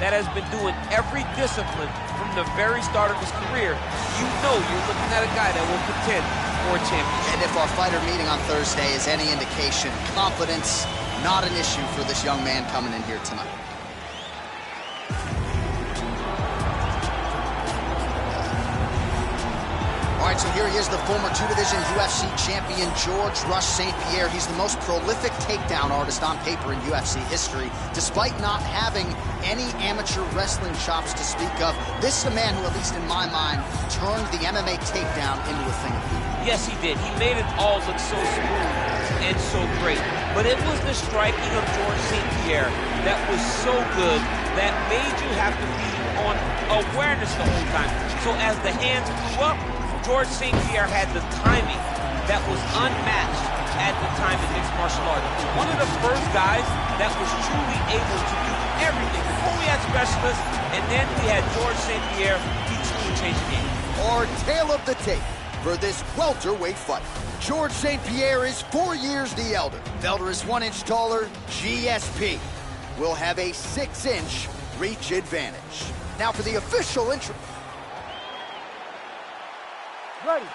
that has been doing every discipline from the very start of his career, you know you're looking at a guy that will contend for a championship. And if our fighter meeting on Thursday is any indication, confidence not an issue for this young man coming in here tonight. All right, so here he is, the former two-division UFC champion, George "Rush" St. Pierre. He's the most prolific takedown artist on paper in UFC history. Despite not having any amateur wrestling chops to speak of, this is a man who, at least in my mind, turned the MMA takedown into a thing of beauty. Yes, he did. He made it all look so smooth and so great. But it was the striking of George St. Pierre that was so good that made you have to be on awareness the whole time. So as the hands flew up, George St. Pierre had the timing that was unmatched at the time in mixed martial arts. One of the first guys that was truly able to do everything. Before we had specialists, and then we had George St. Pierre. He truly changed the game. Our tale of the tape for this welterweight fight. George St. Pierre is 4 years the elder. Felder is 1 inch taller. GSP will have a 6-inch reach advantage. Now for the official intro. Ready. All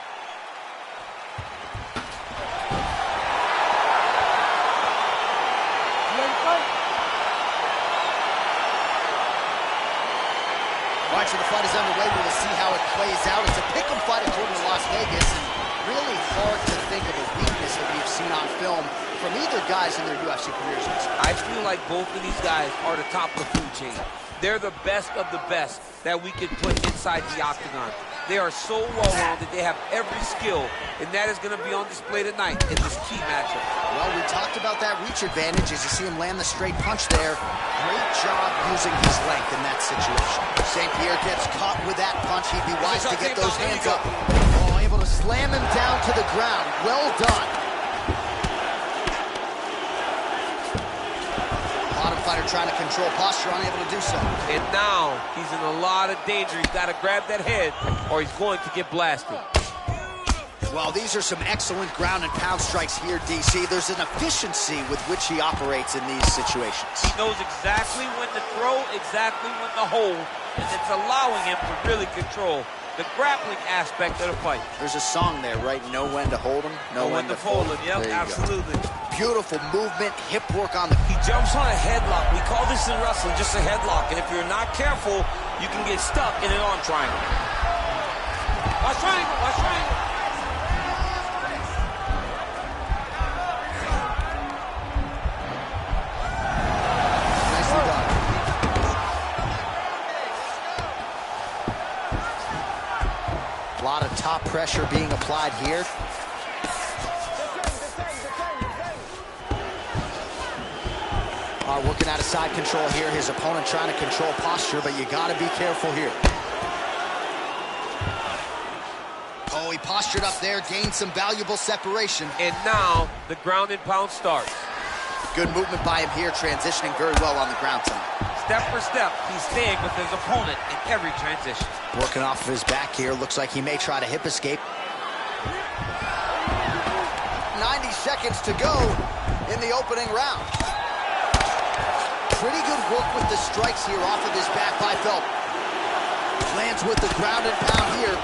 right, so the fight is underway. We will see how it plays out. It's a pick'em fight according to Las Vegas, and really hard to think of a weakness that we've seen on film from either guys in their UFC careers. I feel like both of these guys are the top of the food chain. They're the best of the best that we can put inside the octagon. They are so well-rounded. They have every skill, and that is going to be on display tonight in this key matchup. Well, we talked about that reach advantage as you see him land the straight punch there. Great job using his length in that situation. St. Pierre gets caught with that punch. He'd be wise to get those hands up. Oh, able to slam him down to the ground. Well done. Bottom fighter trying to control posture, unable to do so. And now he's in a lot of danger. He's got to grab that head or he's going to get blasted. Well, these are some excellent ground and pound strikes here, DC. There's an efficiency with which he operates in these situations. He knows exactly when to throw, exactly when to hold, and it's allowing him to really control the grappling aspect of the fight. There's a song there, right? Know when to hold him, know when to fold him. Yep, absolutely. Beautiful movement, hip work on the... He jumps on a headlock. We call this in wrestling just a headlock, and if you're not careful, you can get stuck in an arm triangle. Watch triangle, watch triangle. Nicely done. A lot of top pressure being applied here. Working out of side control here. His opponent trying to control posture, but you got to be careful here. Oh, he postured up there, gained some valuable separation. And now the ground and pound starts. Good movement by him here, transitioning very well on the ground tonight. Step for step, he's staying with his opponent in every transition. Working off of his back here. Looks like he may try to hip escape. 90 seconds to go in the opening round. Pretty good work with the strikes here off of his back by Felder. Lands with the ground and pound here.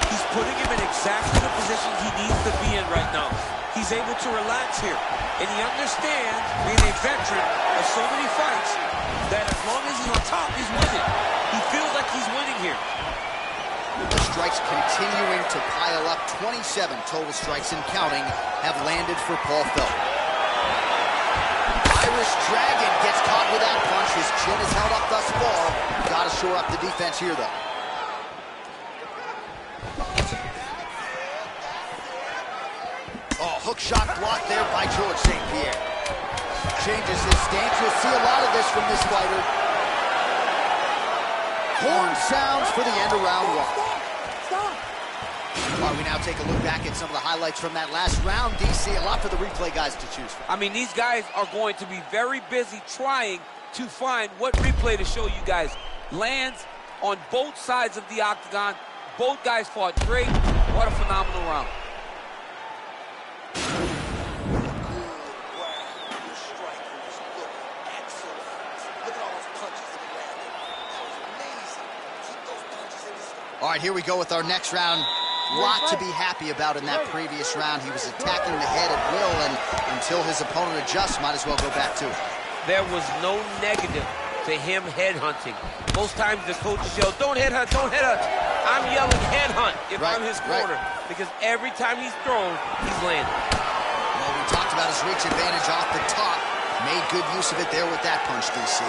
He's putting him in exactly the position he needs to be in right now. He's able to relax here. And he understands, being a veteran of so many fights, that as long as he's on top, he's winning. He feels like he's winning here. The strikes continuing to pile up. 27 total strikes and counting have landed for Paul Felder. Irish Dragon gets caught with that punch. His chin is held up thus far. Got to shore up the defense here, though. Oh, hook shot blocked there by George St. Pierre. Changes his stance. You'll see a lot of this from this fighter. Horn sounds for the end of round one. All right, we now take a look back at some of the highlights from that last round. DC, a lot for the replay guys to choose from. I mean, these guys are going to be very busy trying to find what replay to show you guys. Lands on both sides of the octagon. Both guys fought great. What a phenomenal round. All right, here we go with our next round. Lot to be happy about in that previous round. He was attacking the head at will, and until his opponent adjusts, might as well go back to it. There was no negative to him headhunting. Most times the coaches yell, don't headhunt, don't headhunt. I'm yelling headhunt if I'm his corner, because every time he's thrown, he's landed. Well, we talked about his reach advantage off the top. Made good use of it there with that punch, DC.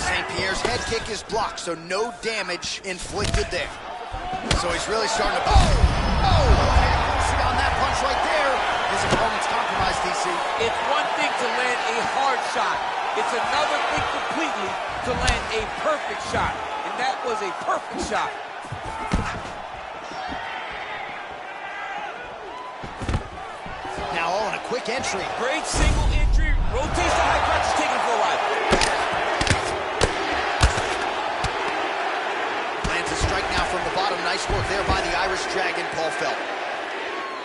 St. Pierre's head kick is blocked, so no damage inflicted there. So he's really starting to... See on that punch right there. His opponent's compromised, DC. It's one thing to land a hard shot. It's another thing completely to land a perfect shot. And that was a perfect shot. Now, and a quick entry. Great single entry. Rotates the high crotch, taking it for a while. Lands a strike now from the bottom. Nice work there by the Irish Dragon, Paul Felt.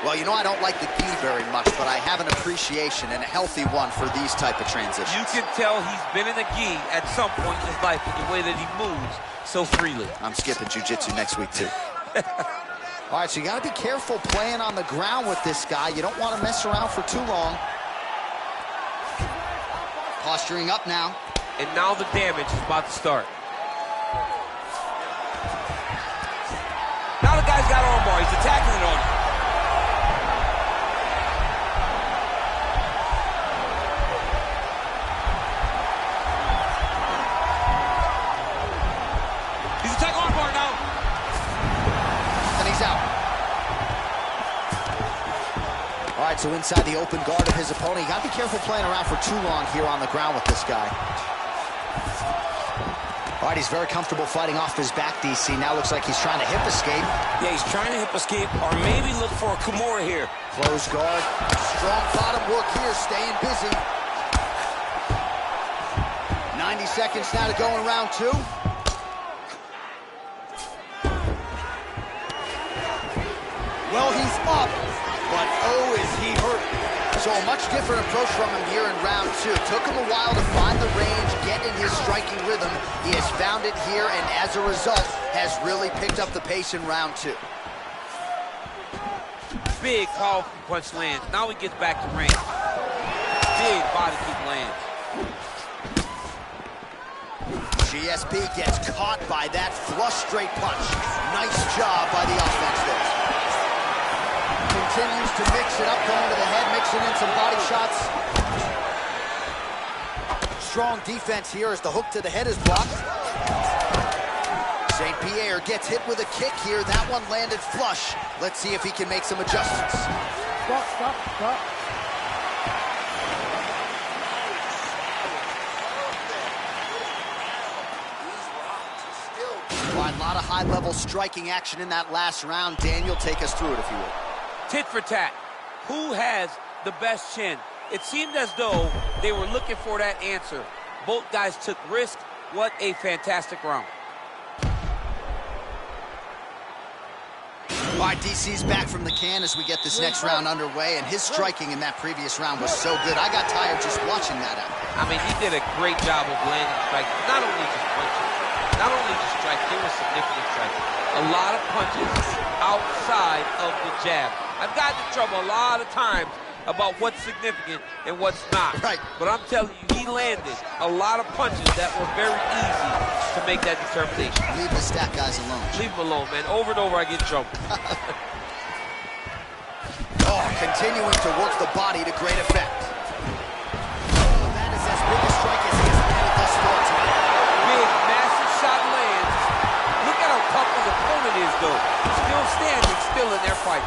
Well, you know, I don't like the gi very much, but I have an appreciation, and a healthy one, for these type of transitions. You can tell he's been in a gi at some point in his life with the way that he moves so freely. I'm skipping jiu-jitsu next week, too. All right, so you got to be careful playing on the ground with this guy. You don't want to mess around for too long. Posturing up now. And now the damage is about to start. Now the guy's got armbar. He's attacking it on him. He's attacking armbar now. And he's out. All right, so inside the open guard of his opponent. You got to be careful playing around for too long here on the ground with this guy. All right, he's very comfortable fighting off his back, DC. Now looks like he's trying to hip escape. Yeah, he's trying to hip escape, or maybe look for a Kimura here. Closed guard. Strong bottom work here, staying busy. 90 seconds now to go in round two. Well, he's up, but oh, is he hurt. So a much different approach from him here in round two. Took him a while to find the range, get in his striking rhythm. He has found it here, and as a result, has really picked up the pace in round two. Big, powerful punch lands. Now he gets back to range. Big body kick lands. GSP gets caught by that flush straight punch. Nice job by the offense there. Continues to mix it up, going to the head, mixing in some body shots. Strong defense here as the hook to the head is blocked. St. Pierre gets hit with a kick here. That one landed flush. Let's see if he can make some adjustments. Stop. All right, a lot of high-level striking action in that last round. Daniel, take us through it, if you will. Tit for tat. Who has the best chin? It seemed as though they were looking for that answer. Both guys took risk. What a fantastic round. All right, DC's back from the can as we get this next round underway, and his striking in that previous round was so good. I got tired just watching that out. I mean, he did a great job of landing strikes. Not only just punches, not only just strikes, they were significant strikes. A lot of punches outside of the jab. I've gotten in trouble a lot of times about what's significant and what's not. Right. But I'm telling you, he landed a lot of punches that were very easy to make that determination. Leave the stat guys alone. Leave him alone, man. Over and over, I get in trouble. Continuing to work the body to great effect. That is as big a strike as he has landed thus far tonight. Big, massive shot lands. Look at how tough his opponent is, though. Still standing, still in their fight.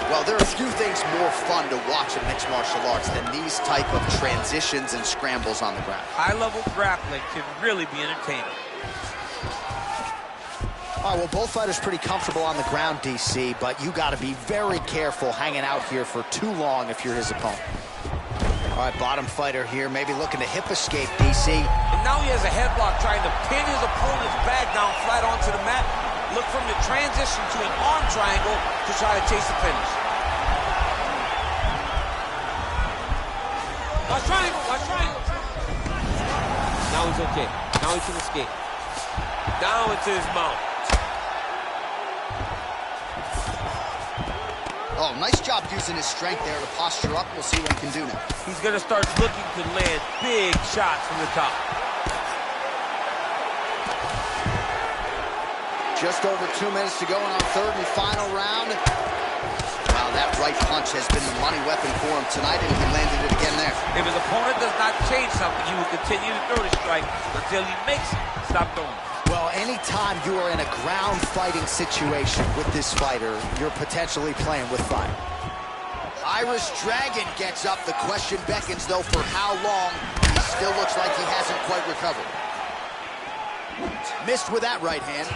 Well, there are a few things more fun to watch in mixed martial arts than these type of transitions and scrambles on the ground. High-level grappling can really be entertaining. All right, well, both fighters pretty comfortable on the ground, DC, but you got to be very careful hanging out here for too long if you're his opponent. All right, bottom fighter here, maybe looking to hip escape, DC. And now he has a headlock trying to pin his opponent's back down flat onto the mat. Look from the transition to an arm triangle to try to chase the finish. Watch triangle, watch triangle. Now he's okay. Now he can escape. Now into his mount. Oh, nice job using his strength there to posture up. We'll see what he can do now. He's going to start looking to land big shots from the top. Just over 2 minutes to go in our third and final round. Wow, that right punch has been the money weapon for him tonight, and he landed it again there. If his opponent does not change something, he will continue to throw the strike until he makes it stop throwing. Well, anytime you are in a ground fighting situation with this fighter, you're potentially playing with fire. Irish Dragon gets up. The question beckons, though, for how long. He still looks like he hasn't quite recovered. Missed with that right hand.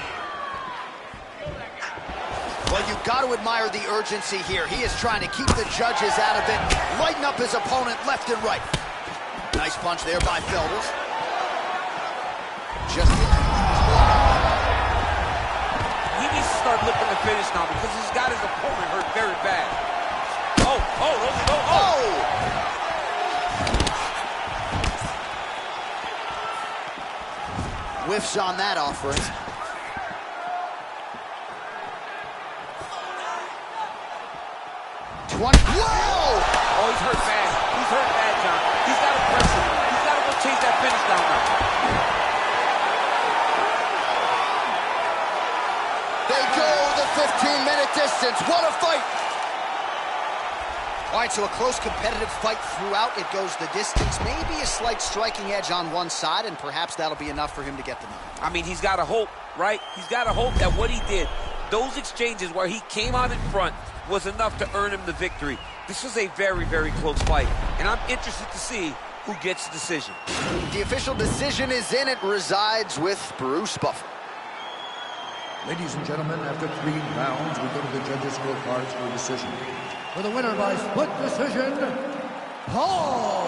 Well, you've got to admire the urgency here. He is trying to keep the judges out of it, lighten up his opponent left and right. Nice punch there by Felder. Just... He needs to start looking to finish now because he's got his opponent hurt very bad. Whiffs on that offering. Whoa! Oh, he's hurt bad. He's hurt bad, John. He's got to press him. He's got to go chase that finish down now. They go the 15-minute distance. What a fight! All right, so a close competitive fight throughout. It goes the distance. Maybe a slight striking edge on one side, and perhaps that'll be enough for him to get the knockout. I mean, he's got to hope, right? He's got to hope that what he did, those exchanges where he came out in front, was enough to earn him the victory. This was a very, very close fight, and I'm interested to see who gets the decision. The official decision is in. It resides with Bruce Buffer. Ladies and gentlemen, after 3 rounds, we go to the judges' scorecards for a decision. For the winner by split decision, Paul